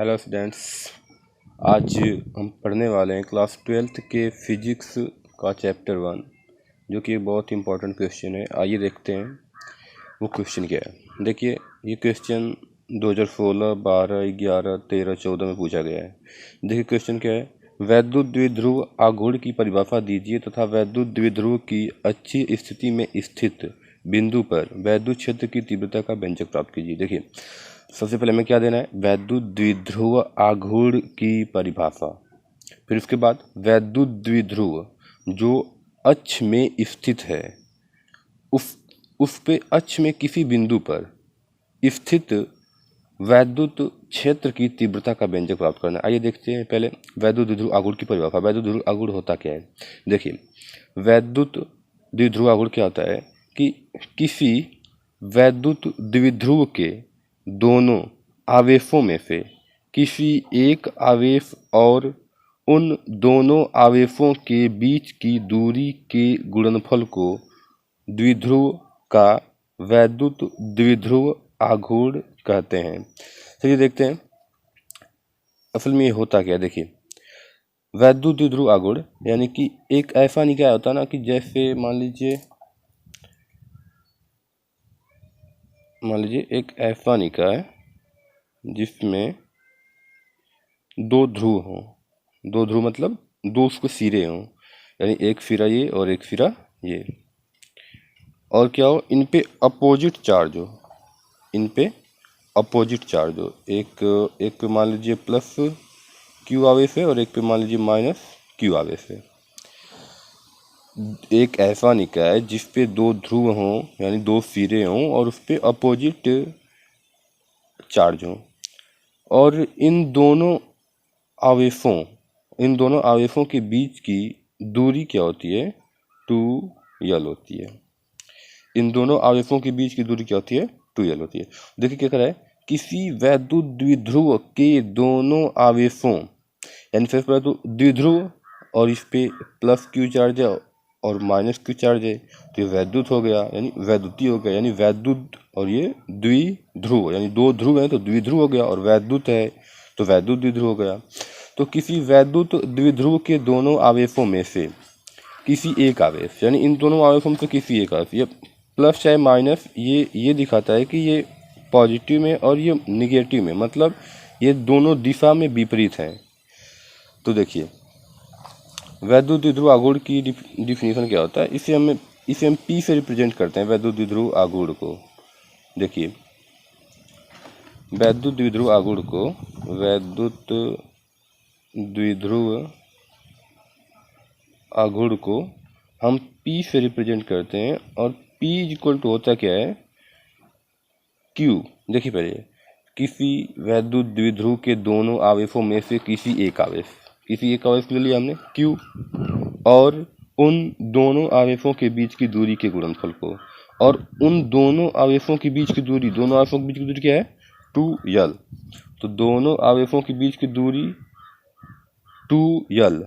Hello students, आज हम पढ़ने वाले हैं क्लास 12th के फिजिक्स का चैप्टर 1, जो कि एक बहुत ही इम्पोर्टेंट क्वेश्चन है। आइए देखते हैं वो क्वेश्चन क्या है। देखिए, ये क्वेश्चन 2016, 12, 11, 13, 14 में पूछा गया है। देखिए क्वेश्चन क्या है, वैद्युत द्विध्रुव आघूर्ण की परिभाषा दीजिए तथा वैद्युत द्विध्रुव की अच्छी स्थिति में स्थित बिंदु पर वैद्युत क्षेत्र की तीव्रता का व्यंजक प्राप्त कीजिए। देखिए, सबसे पहले हमें क्या देना है, वैद्युत द्विध्रुव आघूर्ण की परिभाषा। फिर उसके बाद वैद्युत द्विध्रुव जो अक्ष में स्थित है, उस पे अक्ष में किसी बिंदु पर स्थित वैद्युत क्षेत्र की तीव्रता का व्यंजक प्राप्त करना। आइए देखते हैं पहले वैद्युत द्विध्रुव आघूर्ण की परिभाषा। वैद्युत द्विध्रुव आघूर्ण होता क्या है? देखिए, वैद्युत द्विध्रुव आघूर्ण क्या होता है कि किसी वैद्युत द्विध्रुव के दोनों आवेशों में से किसी एक आवेश और उन दोनों आवेशों के बीच की दूरी के गुणनफल को द्विध्रुव का वैद्युत द्विध्रुव आघूर्ण कहते हैं। चलिए देखते हैं असल में ये होता क्या है। देखिए, वैद्युत द्विध्रुव आघूर्ण यानी कि एक ऐसा निकाय होता है ना कि जैसे मान लीजिए एक ऐसा निकाय जिसमें दो ध्रुव हों। दो ध्रुव मतलब दो उसके सिरे हों, यानी एक सिरा ये और एक सिरा ये। और क्या हो, इन पे अपोजिट चार्ज हो, इन पे अपोजिट चार्ज हो। एक पे मान लीजिए प्लस क्यू आवेश है और एक पे मान लीजिए माइनस क्यू आवेश है। एक ऐसा निकाय जिस पे दो ध्रुव हों यानी दो सिरे हों और उस पे अपोजिट चार्ज हों, और इन दोनों आवेशों के बीच की दूरी क्या होती है, 2l होती है। इन दोनों आवेशों के बीच की दूरी क्या होती है, 2l होती है। देखिए क्या कर रहा है, किसी वैद्युत द्विध्रुव के दोनों आवेशों यानी फिर पर तो द्विध्रुव और इस पे प्लस क्यू चार्ज है और माइनस क्यू चार्ज है, तो ये वैद्युत हो गया यानी वैद्युति हो गया, यानी वैद्युत। और ये द्विध्रुव यानी दो ध्रुव है तो द्विध्रुव हो गया, और वैद्युत है तो वैद्युत द्विध्रुव हो गया। तो किसी वैद्युत द्विध्रुव के दोनों आवेशों में से किसी एक आवेश यानी इन दोनों आवेशों में से किसी एक आवेश, ये प्लस चाहे माइनस, ये दिखाता है कि ये पॉजिटिव में और ये निगेटिव में, मतलब ये दोनों दिशा में विपरीत हैं। तो देखिए, वैद्युत द्विध्रुव आघूर्ण की डिफिनीशन क्या होता है, इसे हम P से रिप्रेजेंट करते हैं वैद्युत द्विध्रुव आघूर्ण को। देखिए, वैद्युत द्विध्रुव आघूर्ण को वैद्युत द्विध्रुव आघूर्ण को हम P से रिप्रेजेंट करते हैं, और P इक्वल टू होता क्या है, Q। देखिए पहले, किसी वैद्युत द्विध्रुव के दोनों आवेशों में से किसी एक आवेश ले लिया हमने Q, और उन दोनों आवेशों के बीच की दूरी के गुणनफल को, और उन दोनों आवेशों के बीच की दूरी क्या है, 2l। तो दोनों आवेशों के बीच की दूरी 2l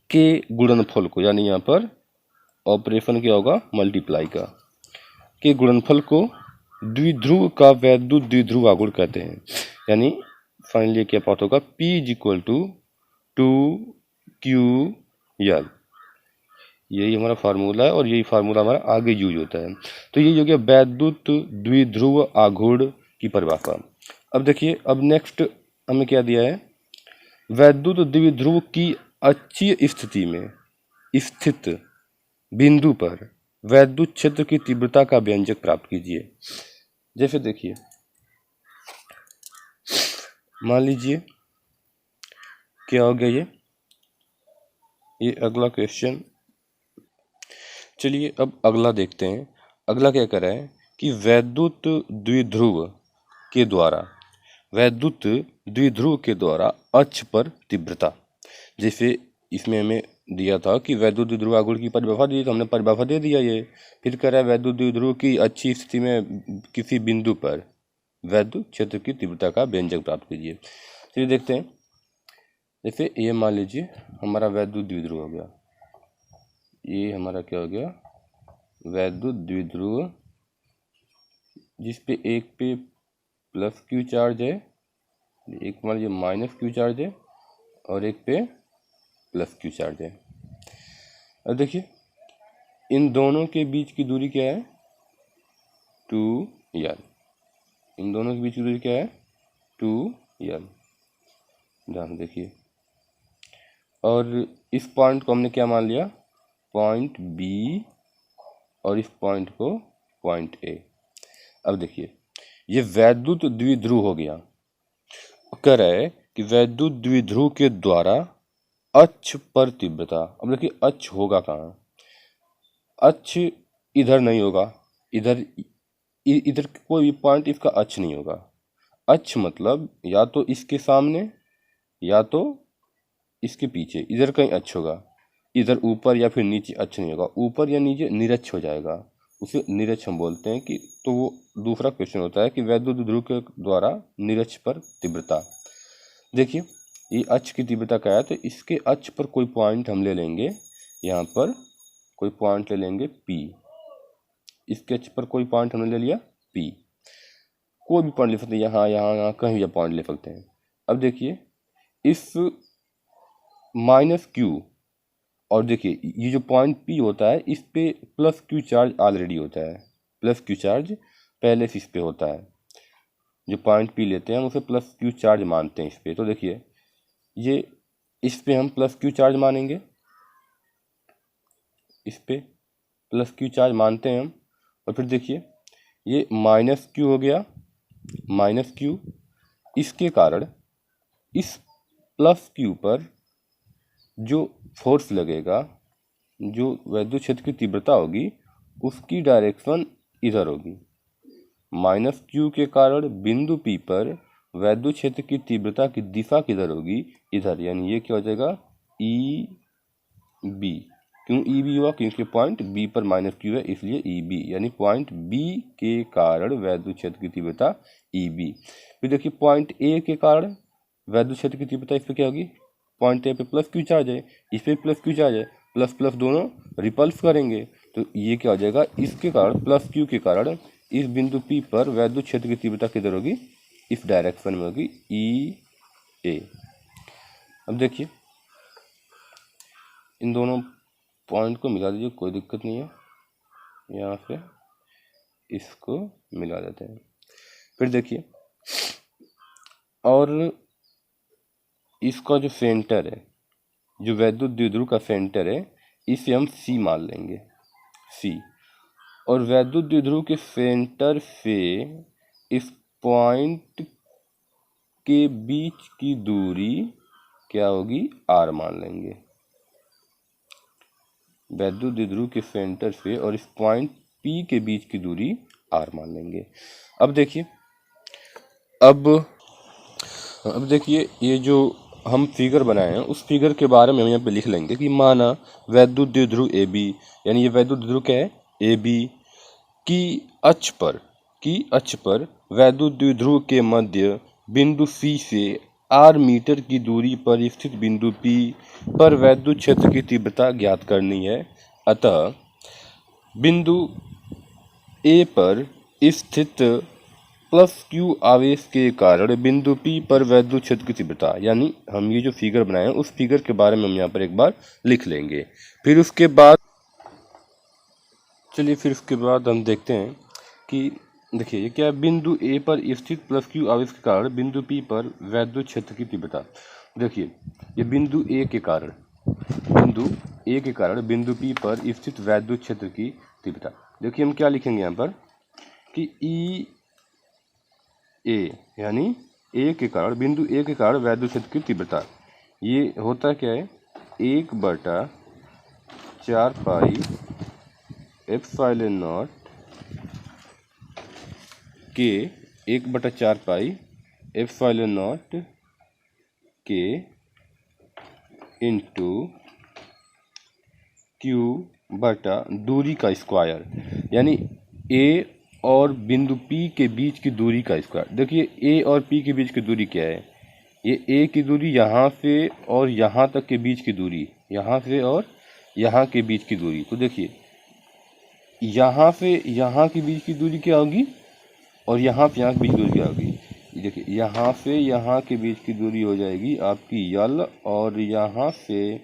के गुणनफल को, यानी यहाँ पर ऑपरेशन क्या होगा, मल्टीप्लाई का, के गुणनफल को द्विध्रुव का वैद्युत द्विध्रुव आघूर्ण कहते हैं। यानी फाइनली क्या बात होगा, P इक्वल टू 2ql। यही हमारा फार्मूला है और यही फार्मूला हमारा आगे यूज होता है। तो ये हो गया वैद्युत द्विध्रुव आघूर्ण की परिभाषा। अब देखिए, अब नेक्स्ट हमें क्या दिया है, वैद्युत द्विध्रुव की अच्छी स्थिति में स्थित बिंदु पर वैद्युत क्षेत्र की तीव्रता का व्यंजक प्राप्त कीजिए। जैसे देखिए, मान लीजिए क्या हो गया, ये अगला क्वेश्चन। चलिए अब अगला देखते हैं। अगला क्या कर रहा है कि वैद्युत द्विध्रुव के द्वारा अक्ष पर तीव्रता। जैसे इसमें हमें दिया था कि वैद्युत द्विध्रुव आघूर्ण की परिभाषा दी, तो हमने परिभाषा दे दिया। ये फिर कह रहा है वैद्युत द्विध्रुव की अच्छी स्थिति में किसी बिंदु पर वैद्युत क्षेत्र की तीव्रता का व्यंजक प्राप्त कीजिए। चलिए देखते हैं। जैसे ये मान लीजिए हमारा वैद्युत द्विध्रुव हो गया, ये हमारा क्या हो गया, वैद्युत द्विध्रुव, जिस पे एक पे प्लस क्यू चार्ज है, एक मान लीजिए माइनस क्यू चार्ज है और एक पे प्लस क्यू चार्ज है। अब देखिए इन दोनों के बीच की दूरी क्या है, 2l। इन दोनों के बीच की दूरी क्या है, 2l। ध्यान देखिए, और इस पॉइंट को हमने क्या मान लिया, पॉइंट बी, और इस पॉइंट को पॉइंट ए। अब देखिए ये वैद्युत द्विध्रुव हो गया। कह रहा है कि वैद्युत द्विध्रुव के द्वारा अक्ष पर तीव्रता। अब देखिए अक्ष होगा कहाँ, अक्ष इधर नहीं होगा, इधर इधर कोई भी पॉइंट इसका अक्ष नहीं होगा। अक्ष मतलब या तो इसके सामने या तो इसके पीछे, इधर कहीं अक्ष होगा। इधर ऊपर या फिर नीचे अक्ष नहीं होगा, ऊपर या नीचे निरक्ष हो जाएगा, उसे निरक्ष हम बोलते हैं। कि तो वो दूसरा क्वेश्चन होता है कि वैद्युत ध्रुव के द्वारा निरक्ष पर तीव्रता। देखिए ये अक्ष की तीव्रता क्या है, तो इसके अक्ष पर कोई पॉइंट हम ले लेंगे, यहाँ पर कोई पॉइंट ले लेंगे P। इसके अक्ष पर कोई पॉइंट हमने ले लिया P, कोई भी पॉइंट ले सकते हैं, यहाँ यहाँ यहाँ कहीं भी पॉइंट ले सकते हैं। अब देखिए इस माइनस क्यू, और देखिए ये जो पॉइंट P होता है इस पे प्लस क्यू चार्ज ऑलरेडी होता है, प्लस क्यू चार्ज पहले से इस पे होता है। जो पॉइंट P लेते हैं हम उसे प्लस क्यू चार्ज मानते हैं इस पे। तो देखिए ये इस पे हम प्लस क्यू चार्ज मानेंगे, इस पे प्लस क्यू चार्ज मानते हैं हम। और फिर देखिए ये माइनस क्यू हो गया, माइनस क्यू। इसके कारण इस प्लस क्यू पर जो फोर्स लगेगा, जो वैद्युत क्षेत्र की तीव्रता होगी, उसकी डायरेक्शन इधर होगी। माइनस क्यू के कारण बिंदु P पर वैद्युत क्षेत्र की तीव्रता की दिशा किधर होगी, इधर। यानी ये क्या हो जाएगा, EB। क्यों EB हुआ, क्योंकि पॉइंट B पर माइनस क्यू है, इसलिए EB। यानी पॉइंट B के कारण वैद्युत क्षेत्र की तीव्रता EB। फिर देखिए पॉइंट A के कारण वैद्युत क्षेत्र की तीव्रता इस पर क्या होगी, पॉइंट ए पे प्लस क्यू चार्ज है, इस पे प्लस क्यू चार्ज है, प्लस प्लस दोनों रिपल्स करेंगे। तो ये क्या हो जाएगा, इसके कारण प्लस क्यू के कारण इस बिंदु P पर वैद्युत क्षेत्र की तीव्रता किधर होगी, इस डायरेक्शन में होगी, EA। अब देखिए इन दोनों पॉइंट को मिला दीजिए, कोई दिक्कत नहीं है, यहाँ से इसको मिला देते हैं। फिर देखिए और इसका जो सेंटर है, जो वैद्युत द्विध्रुव का सेंटर है, इसे हम C मान लेंगे, C। और वैद्युत द्विध्रुव के सेंटर से इस पॉइंट के बीच की दूरी क्या होगी, R मान लेंगे। वैद्युत द्विध्रुव के सेंटर से और इस पॉइंट P के बीच की दूरी R मान लेंगे। अब देखिए अब देखिए ये जो हम फिगर बनाए हैं उस फिगर के बारे में हम यहाँ पे लिख लेंगे कि माना वैद्युत द्विध्रुव AB, यानी ये वैद्युत द्विध्रुव क्या है, AB की अक्ष पर वैद्युत द्विध्रुव के मध्य बिंदु C से R मीटर की दूरी पर स्थित बिंदु P पर वैद्युत क्षेत्र की तीव्रता ज्ञात करनी है। अतः बिंदु A पर स्थित प्लस क्यू आवेश के कारण बिंदु P पर वैद्युत क्षेत्र की तीव्रता, यानी हम ये जो फिगर बनाए हैं उस फिगर के बारे में हम यहाँ पर एक बार लिख लेंगे। फिर उसके बाद हम देखते हैं कि देखिए ये क्या है, बिंदु A पर स्थित प्लस क्यू आवेश के कारण बिंदु P पर वैद्युत क्षेत्र की तीव्रता। देखिए ये बिंदु A के कारण बिंदु P पर स्थित वैद्युत क्षेत्र की तीव्रता। देखिए हम क्या लिखेंगे यहाँ पर कि A यानी A के कारण, बिंदु A के कारण वैद्युत क्षेत्र की तीव्रता ये होता क्या है, 1/4 पाई एप्सिलॉन नॉट के, 1/4 पाई एप्सिलॉन नॉट के इंटू क्यू बटा दूरी का स्क्वायर, यानी A और बिंदु P के बीच की दूरी का स्क्वायर। देखिए A और P के बीच की दूरी क्या है, ये A की दूरी यहाँ से और यहाँ तक के बीच की दूरी, यहाँ से और यहाँ के बीच की दूरी। तो देखिए यहाँ से यहाँ के बीच की दूरी क्या होगी और यहाँ से यहाँ के बीच की दूरी क्या होगी, देखिए यहाँ से यहाँ के बीच की दूरी हो जाएगी आपकी यल, और यहाँ से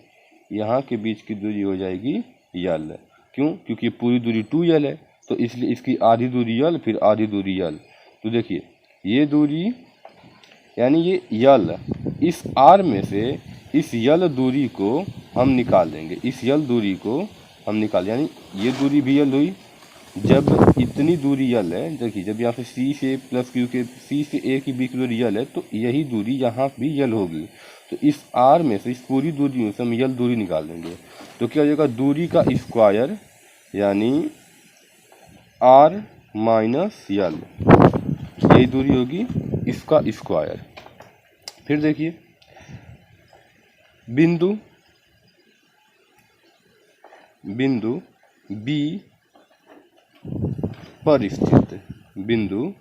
यहाँ के बीच की दूरी हो जाएगी यल। क्यों? क्योंकि पूरी दूरी 2l है, तो इसलिए इसकी आधी दूरी यल, फिर आधी दूरी यल। तो देखिए ये दूरी यानी ये यल, इस r में से इस यल दूरी को हम निकाल देंगे, इस यल दूरी को हम निकाल, यानी ये दूरी भी यल हुई। जब इतनी दूरी यल है, देखिए जब यहाँ पे C से प्लस Q के C से A की बीच की दूरी यल है, तो यही दूरी यहाँ भी यल होगी। तो इस R में से, इस पूरी दूरी में से हम यल दूरी निकाल देंगे। तो क्या हो जाएगा? दूरी का स्क्वायर यानी R माइनस यल, यही दूरी होगी, इसका स्क्वायर। फिर देखिए बिंदु B पर स्थित, बिंदु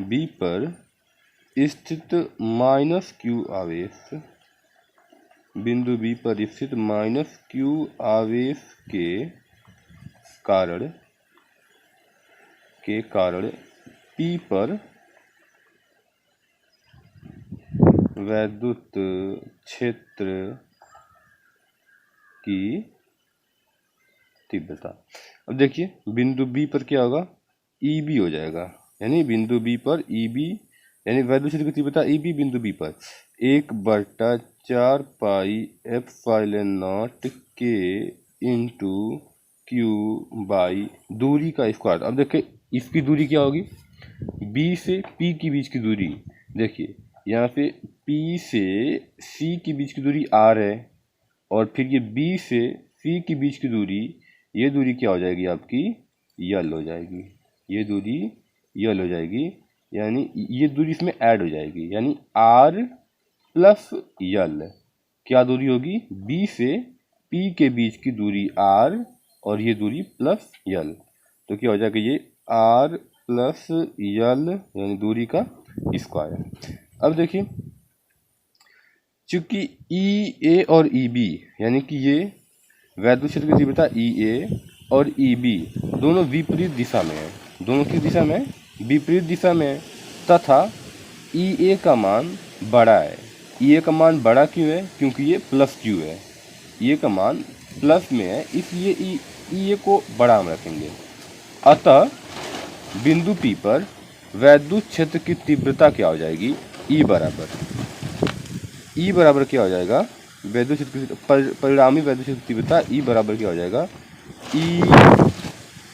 B पर स्थित माइनस Q आवेश, बिंदु B पर स्थित माइनस Q आवेश के कारण P पर वैद्युत क्षेत्र की तीव्रता। अब देखिए बिंदु B पर क्या होगा? EB हो जाएगा, यानी बिंदु B पर EB यानी वैद्युत क्षेत्र की तीव्रता EB बिंदु B पर 1/4 pi epsilon zero K into Q by दूरी का स्क्वायर। अब देखिए इसकी दूरी क्या होगी? B से P के बीच की दूरी, देखिए यहाँ पे P से C के बीच की दूरी R है, और फिर ये B से C के बीच की दूरी, ये दूरी क्या हो जाएगी आपकी? यल हो जाएगी, ये दूरी यल हो जाएगी, यानी ये दूरी इसमें ऐड हो जाएगी, यानी R प्लस यल। क्या दूरी होगी? B से P के बीच की दूरी R, और ये दूरी प्लस यल। तो क्या हो जाएगा? ये R प्लस यल यानी दूरी का स्क्वायर। अब देखिए चूंकि EA और EB यानी कि ये वैद्युत क्षेत्र की तीव्रता EA और EB दोनों विपरीत दिशा में है, दोनों किस दिशा में? विपरीत दिशा में है, तथा EA का मान बड़ा है। EA का मान बड़ा क्यों है? क्योंकि ये प्लस Q है, EA का मान प्लस में है, इसलिए EA को बड़ा हम रखेंगे। अतः बिंदु P पर वैद्युत क्षेत्र की तीव्रता क्या हो जाएगी? E बराबर क्या हो जाएगा? वैद्युत क्षेत्र परिणामी वैद्युत क्षेत्र की तीव्रता E बराबर क्या हो जाएगा?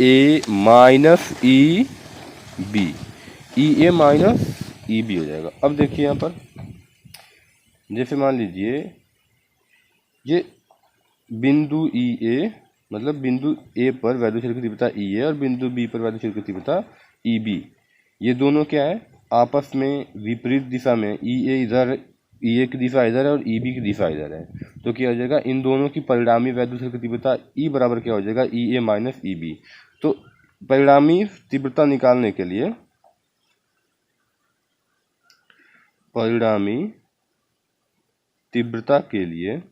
EA minus EB, EA minus EB हो जाएगा। अब देखिए यहाँ पर जैसे मान लीजिए ये बिंदु EA मतलब बिंदु A पर वैद्युत क्षेत्र की तीव्रता EA और बिंदु B पर वैद्युत क्षेत्र की तीव्रता EB, ये दोनों क्या है? आपस में विपरीत दिशा में। EA की दिशा इधर है और EB की दिशा इधर है, तो क्या हो जाएगा? इन दोनों की परिणामी वैद्युत क्षेत्र की तीव्रता E बराबर क्या हो जाएगा? EA minus EB। तो परिणामी तीव्रता निकालने के लिए, परिणामी तीव्रता के लिए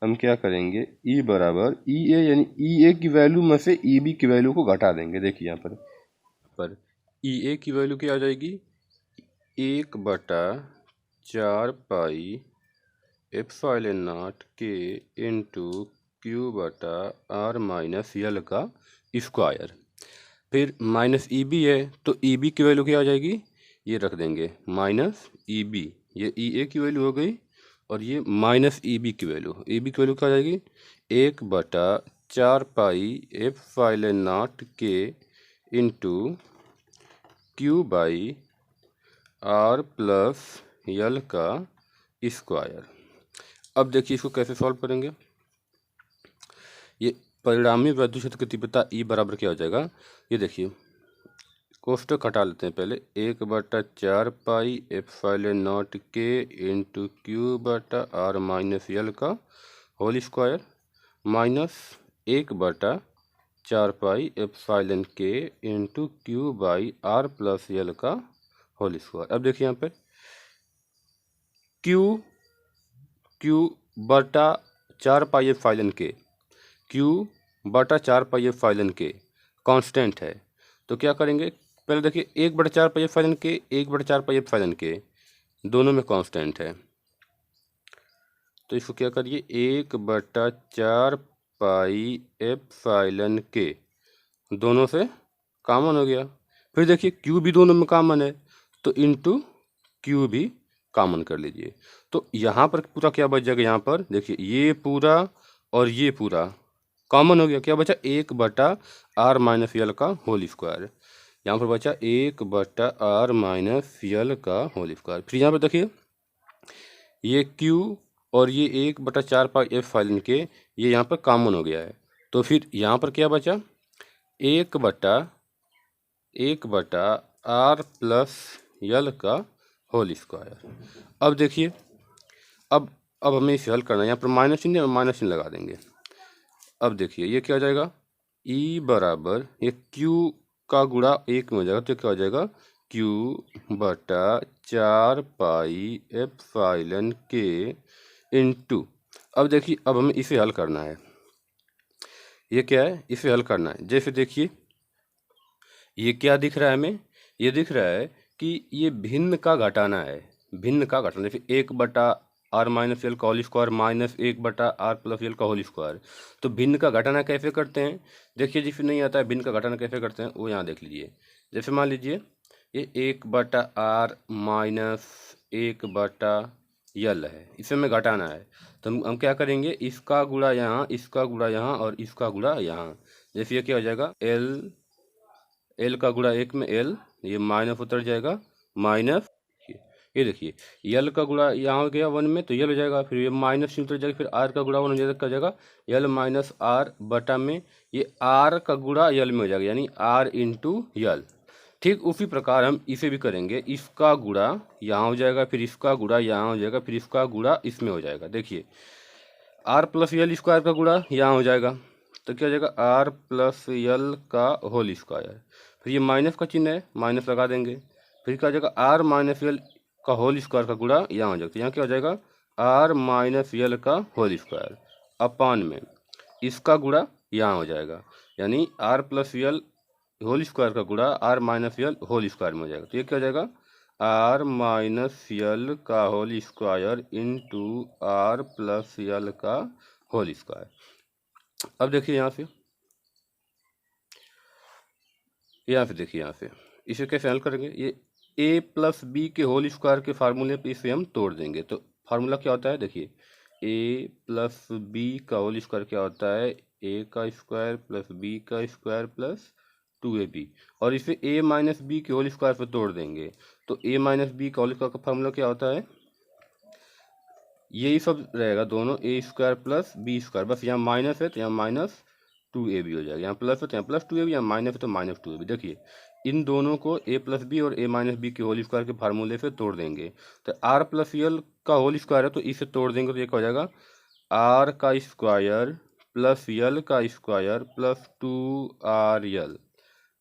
हम क्या करेंगे? E बराबर EA यानी EA की वैल्यू में से EB की वैल्यू को घटा देंगे। देखिए यहाँ पर EA की वैल्यू क्या आ जाएगी? 1/4 pi epsilon zero K into Q/R minus L का स्क्वायर। फिर माइनस EB है, तो EB की वैल्यू क्या आ जाएगी? ये रख देंगे माइनस EB, ये EA की वैल्यू हो गई, और ये माइनस EB की वैल्यू क्या आ जाएगी? 1/4 pi epsilon zero K into Q/R plus L का स्क्वायर। अब देखिए इसको कैसे सॉल्व करेंगे? ये परिणामी वैद्युत क्षेत्र की तीव्रता E बराबर क्या हो जाएगा? ये देखिए कोष्टक हटा लेते हैं पहले। 1/4 pi epsilon zero K into Q/R minus L का whole square minus 1/4 pi epsilon K into Q/R plus L का होल स्क्वायर। अब देखिए यहाँ पे Q/4 pi epsilon K, Q/4 pi epsilon K constant है, तो क्या करेंगे? पहले देखिए 1/4 पाई के 1/4 पाई के दोनों में कांस्टेंट है, तो इसको क्या करिए 1/4 पाई के दोनों से कॉमन हो गया। फिर देखिए क्यू भी दोनों में कॉमन है, तो इंटू क्यू भी कॉमन कर लीजिए। तो यहाँ पर पूरा क्या बच जाएगा, यहाँ पर देखिए ये पूरा और ये पूरा कॉमन हो गया। क्या बचा 1/r-l का होल स्क्वायर। यहाँ पर बचा 1/r-l का होल स्क्वायर। फिर यहाँ पर देखिए ये क्यू और ये 1/4 पाई के ये यहाँ पर कॉमन हो गया है, तो फिर यहाँ पर क्या बचा 1/r+l का होल स्क्वायर। अब देखिए अब हमें इसे हल करना है, यहाँ पर माइनस चिन्ह है, माइनस चिन्ह लगा देंगे। अब देखिए ये क्या हो जाएगा ई बराबर ये क्यू का गुणा 1 में हो जाएगा, तो क्या हो जाएगा Q/4 पाई के इंटू। अब देखिए अब हमें इसे हल करना है, ये क्या है इसे हल करना है। जैसे देखिए ये क्या दिख रहा है हमें, ये दिख रहा है कि ये भिन्न का घटाना है, भिन्न का घटाना। जैसे 1/r-l का होल स्क्वायर माइनस 1/r+l का होल स्क्वायर। तो भिन्न का घटाना कैसे करते हैं, देखिए जिसे नहीं आता है भिन्न का घटाना कैसे करते हैं वो यहाँ देख लीजिए। जैसे मान लीजिए ये 1/r-1/l है, इसे हमें घटाना है, तो हम क्या करेंगे इसका गुणा यहाँ, इसका गुणा यहाँ और इसका गुणा यहाँ। जैसे ये क्या हो जाएगा एल का गुणा 1 में एल, ये माइनस उतर जाएगा माइनस, ये देखिए यल का गुणा यहाँ हो गया 1 में तो यल हो जाएगा, फिर ये माइनस उतर जाएगा, फिर आर का गुणा 1 हो जाएगा यल माइनस आर बटा में ये आर का गुणा यल में हो जाएगा, यानी आर इंटू यल। ठीक उसी प्रकार हम इसे भी करेंगे, इसका गुणा यहाँ हो जाएगा, फिर इसका गुणा यहाँ हो जाएगा, फिर इसका गुणा इसमें हो जाएगा। देखिए r+l स्क्वायर का गुणा यहाँ हो जाएगा, तो क्या हो जाएगा r+l का होल स्क्वायर। फिर ये माइनस का चिन्ह है, माइनस लगा देंगे, फिर क्या हो जाएगा r-l का होल स्क्वायर का गुणा यहाँ हो जाएगा, तो यहाँ क्या हो जाएगा r-l का होल स्क्वायर अपान में इसका गुणा यहाँ हो जाएगा, यानी r+l होल स्क्वायर का गुणा r-l होल स्क्वायर में हो जाएगा। तो ये क्या हो जाएगा r-l का होल स्क्वायर इंटू r+l का होल स्क्वायर। अब देखिए यहाँ से देखिए यहाँ से इसे कैसे हल करेंगे, ये a+b के होल स्क्वायर के फार्मूले पे इसे हम तोड़ देंगे। तो फार्मूला क्या होता है देखिए a+b का होल स्क्वायर क्या होता है a का स्क्वायर प्लस b का स्क्वायर प्लस 2ab, और इसे a-b के होल स्क्वायर पे तोड़ देंगे। तो a-b का होल स्क्वायर का फार्मूला क्या होता है, यही सब रहेगा दोनों a square plus b square, बस यहाँ माइनस है तो यहाँ माइनस 2ab हो जाएगा, यहाँ प्लस है तो यहाँ प्लस 2ab, यहाँ माइनस है तो माइनस 2ab। देखिए इन दोनों को a+b और a-b के होल स्क्वायर के फार्मूले से तोड़ देंगे। तो r+l का होल स्क्वायर है तो इसे तोड़ देंगे, तो ये क्या हो जाएगा r का स्क्वायर प्लस l का स्क्वायर प्लस 2rl।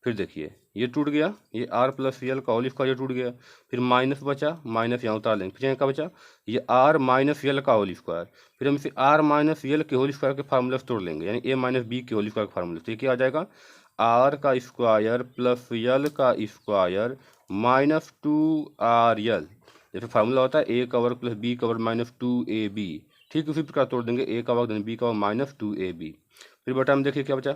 फिर देखिए ये टूट गया, ये r+l का होल स्क्वायर टूट गया, फिर माइनस बचा, माइनस यहाँ उतार लेंगे, फिर यहाँ क्या बचा ये r-l का होल स्क्वायर, फिर हम इसे r-l के होल स्क्वायर के फार्मूले से तोड़ लेंगे, यानी a-b के होल स्क्वायर के फार्मूले। तो ये क्या आ जाएगा r का स्क्वायर प्लस l का स्क्वायर माइनस 2rl। जैसे फार्मूला होता है a का वर्ग प्लस b का वर्ग माइनस 2ab, ठीक उसी प्रकार तोड़ देंगे a का वर्ग b का वर्ग माइनस 2ab। फिर बटा हम देखिए क्या बचा,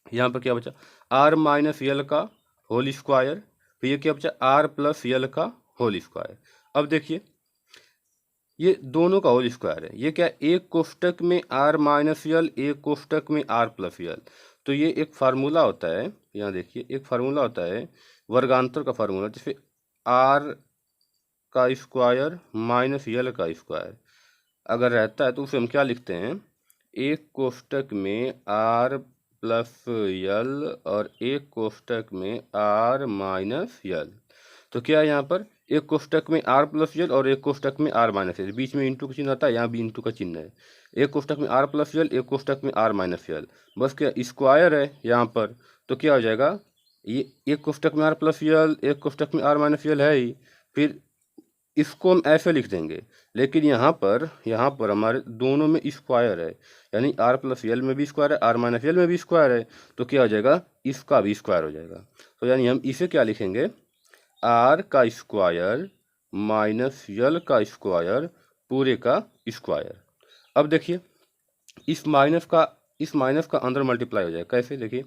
यहाँ पर क्या बचा r-l का होल स्क्वायर, फिर ये क्या बचा r+l का होल स्क्वायर। अब देखिए ये दोनों का होल स्क्वायर है, ये क्या एक कोष्टक में r-l एक कोष्टक में r+l। तो ये एक फार्मूला होता है, यहाँ देखिए एक फार्मूला होता है वर्गांतर का फार्मूला, जैसे r का स्क्वायर माइनस l का स्क्वायर अगर रहता है तो उसे हम क्या लिखते हैं एक कोष्टक में r+l और एक कोष्टक में r-l। तो क्या है यहाँ पर एक कोष्टक में r+l और एक कोष्टक में r-l, बीच में इंटू का चिन्ह आता है, यहाँ भी इंटू का चिन्ह है। एक कोष्टक में r+l एक कोष्टक में r-l, बस क्या स्क्वायर है यहाँ पर, तो क्या हो जाएगा ये एक कोष्टक में r+l एक कोष्टक में r-l है ही, फिर इसको हम ऐसे लिख देंगे, लेकिन यहाँ पर हमारे दोनों में स्क्वायर है, यानी आर प्लस यल में भी स्क्वायर है, आर माइनस यल में भी स्क्वायर है, तो क्या हो जाएगा, इसका भी स्क्वायर हो जाएगा। तो यानी हम इसे क्या लिखेंगे, आर का स्क्वायर माइनस यल का स्क्वायर पूरे का स्क्वायर। अब देखिए इस माइनस का अंदर मल्टीप्लाई हो जाएगा, कैसे, देखिए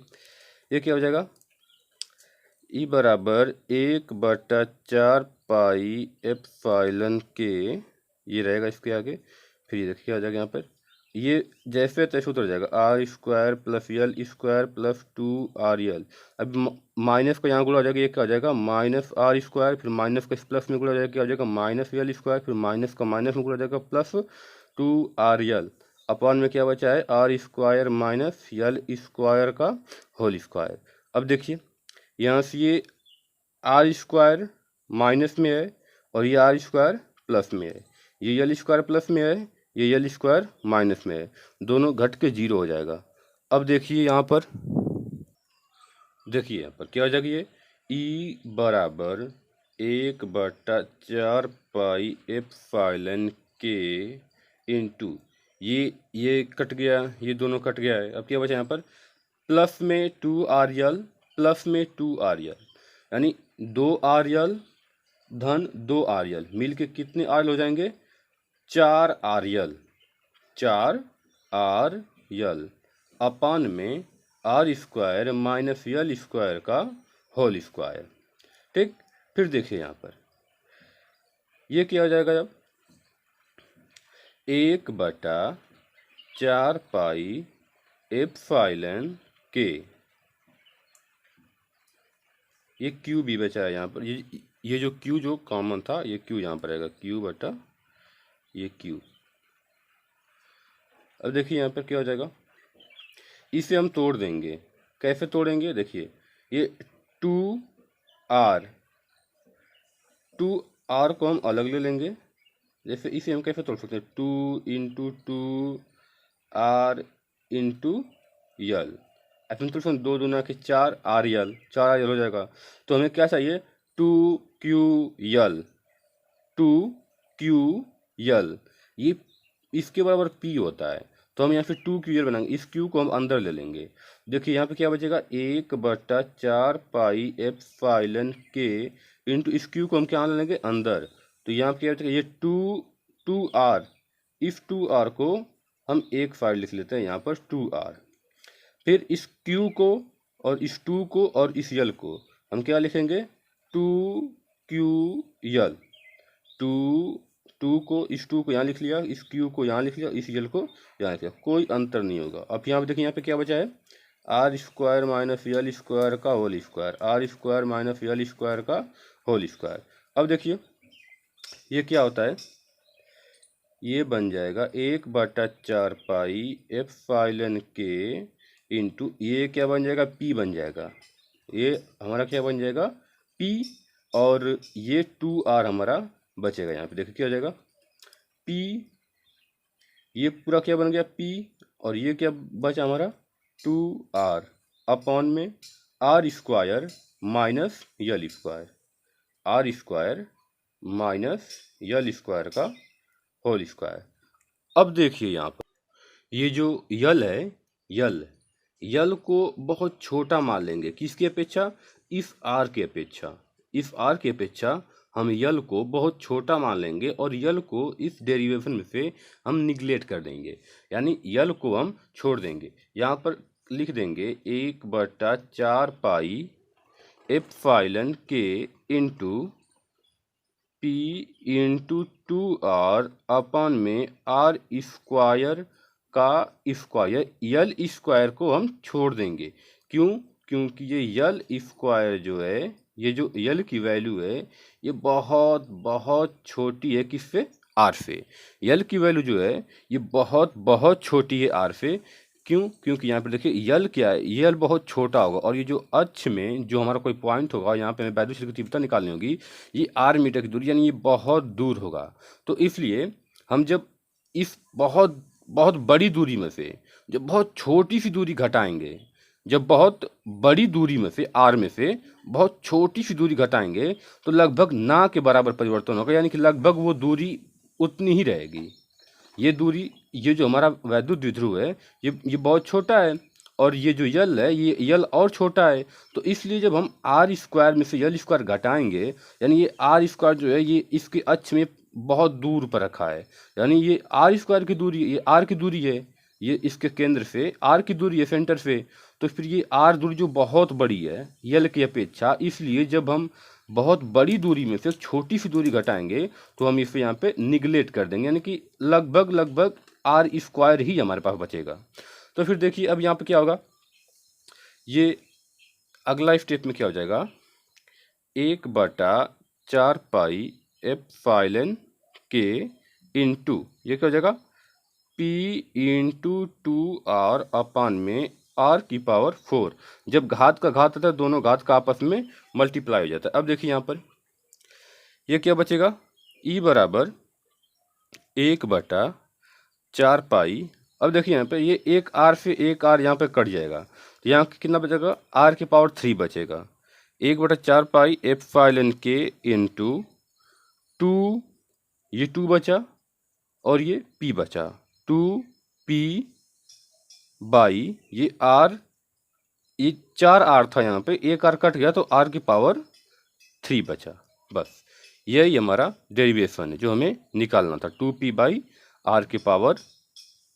ये क्या हो जाएगा, ई बराबर 1/4 पाई एप्सिलॉन के, ये रहेगा इसके आगे, फिर ये देखिए आ जाएगा यहाँ पर, ये जैसे तैसे उतर जाएगा, R square plus L square plus 2RL। अब माइनस का यहाँ गुणा हो जाएगा, ये क्या हो जाएगा, माइनस आर स्क्वायर, फिर माइनस का इस प्लस में गुणा हो जाएगा, क्या हो जाएगा, माइनस यल स्क्वायर, फिर माइनस का माइनस में गुणा हो जाएगा प्लस 2RL। अपॉन में क्या बचा है, are square minus L square का होल स्क्वायर। अब देखिए यहाँ से ये आर स्क्वायर माइनस में है और ये आर स्क्वायर प्लस में है, ये यल स्क्वायर प्लस में है, ये यल स्क्वायर माइनस में है, दोनों घट के 0 हो जाएगा। अब देखिए यहाँ पर, देखिए यहाँ पर क्या हो जाएगा, ये ई बराबर 1/4 पाई एप्सिलॉन के इंटू ये कट गया, ये दोनों कट गया है। अब क्या बचा यहाँ पर, प्लस में 2RL प्लस में 2RL, यानी 2RL धन 2RL मिल के कितने RL हो जाएंगे, 4RL अपान में आर स्क्वायर माइनस यल स्क्वायर का होल स्क्वायर। ठीक, फिर देखिए यहाँ पर ये क्या हो जाएगा, जब 1/4 पाई एप्सिलॉन के, ये क्यू भी बचा है यहाँ पर, ये जो क्यू जो कॉमन था, ये क्यू यहाँ पर आएगा, क्यू बटा ये क्यू। अब देखिए यहाँ पर क्या हो जाएगा, इसे हम तोड़ देंगे, कैसे तोड़ेंगे, देखिए ये 2R को हम अलग ले लेंगे, जैसे इसे हम कैसे तोड़ सकते हैं, 2 × 2R × यल, ऐसे 2 दूना के 4RL हो जाएगा। तो हमें क्या चाहिए, 2QL, ये इसके बराबर P होता है, तो हम यहाँ पे 2QL बनाएंगे, इस Q को हम अंदर ले लेंगे। देखिए यहाँ पे क्या बचेगा, 1/4 पाई एप्सिलॉन के इंटू इस Q को हम क्या ले लेंगे अंदर, तो यहाँ पे क्या बचेगा, ये 2R, इस 2R को हम एक साइड लिख लेते हैं यहाँ पर 2R, फिर इस Q को और इस 2 को और इस यल को हम क्या लिखेंगे, 2QL, 2 को इस 2 को यहाँ लिख लिया, इस Q को यहाँ लिख लिया, इस यल को यहाँ लिख लिया, कोई अंतर नहीं होगा। अब यहाँ पे देखिए, यहाँ पे क्या बचा है, are square minus L square का whole square, are square minus L square का होल स्क्वायर। अब देखिए ये क्या होता है, ये बन जाएगा 1/4 पाई एप्सिलॉन के इंटू ये क्या बन जाएगा, P बन जाएगा, ये हमारा क्या बन जाएगा, P, और ये 2R हमारा बचेगा। यहाँ पे देखिए क्या हो जाएगा, P, ये पूरा क्या बन गया P, और ये क्या बचा हमारा 2R अपॉन में R square minus L square, are square minus L square का होल स्क्वायर। अब देखिए यहाँ पर ये जो यल है, यल को बहुत छोटा मान लेंगे, किसकी अपेक्षा, इस आर की अपेक्षा, इस आर की अपेक्षा हम यल को बहुत छोटा मान लेंगे और यल को इस डेरिवेशन में से हम निगलेक्ट कर देंगे, यानी यल को हम छोड़ देंगे। यहाँ पर लिख देंगे 1/4 पाई एप्सिलॉन के इंटू P × 2R अपॉन में आर स्क्वायर का स्क्वायर, यल स्क्वायर को हम छोड़ देंगे, क्यों, क्योंकि ये यल स्क्वायर जो है, ये जो यल की वैल्यू है ये बहुत बहुत छोटी है, किससे, आर से, यल की वैल्यू जो है ये बहुत बहुत छोटी है आर से। क्यों, क्योंकि यहाँ पे देखिए यल क्या है, यल बहुत छोटा होगा, और ये जो अक्ष में जो हमारा कोई पॉइंट होगा, यहाँ पे हमें वैद्युत क्षेत्र की तीव्रता निकालनी होगी, ये r मीटर की दूरी, यानी ये बहुत दूर होगा। तो इसलिए हम जब इस बहुत बहुत बड़ी दूरी में से जब बहुत छोटी सी दूरी घटाएंगे, जब बहुत बड़ी दूरी में से आर में से बहुत छोटी सी दूरी घटाएंगे तो लगभग ना के बराबर परिवर्तन होगा, यानी कि लगभग वो दूरी उतनी ही रहेगी। ये दूरी, ये जो हमारा वैद्युत द्विध्रुव है ये बहुत छोटा है, और ये जो यल है ये यल और छोटा है। तो इसलिए जब हम आर स्क्वायर में से यल स्क्वायर घटाएंगे, यानी ये आर स्क्वायर जो है ये इसके अक्ष में बहुत दूर पर रखा है, यानी ये आर स्क्वायर की दूरी, ये आर की दूरी है, ये इसके केंद्र से आर की दूरी है सेंटर से, तो फिर ये आर दूरी जो बहुत बड़ी है यल की अपेक्षा, इसलिए जब हम बहुत बड़ी दूरी में से छोटी सी दूरी घटाएंगे तो हम इसे यहाँ पे निगलेक्ट कर देंगे, यानी कि लगभग लगभग आर स्क्वायर ही हमारे पास बचेगा। तो फिर देखिए अब यहाँ पे क्या होगा, ये अगला स्टेप में क्या हो जाएगा, 1/4 एप्सिलॉन के इंटू ये क्या हो जाएगा P इंटू 2R अपान में R की पावर 4। जब घात का घात आता है दोनों घात का आपस में मल्टीप्लाई हो जाता है। अब देखिए यहाँ पर ये क्या बचेगा, E बराबर 1/4। अब देखिए यहाँ पे ये एक R से एक R यहाँ पे कट जाएगा, तो यहाँ कितना बचेगा, R की पावर 3 बचेगा। 1/4 एप्सिलॉन के इंटू 2, ये 2 बचा और ये P बचा, 2P बाई ये R, ये 4R था यहाँ पे, एक R कट गया तो R की पावर 3 बचा। बस यही हमारा डेरिवेशन है जो हमें निकालना था, 2P बाई R की पावर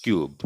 क्यूब।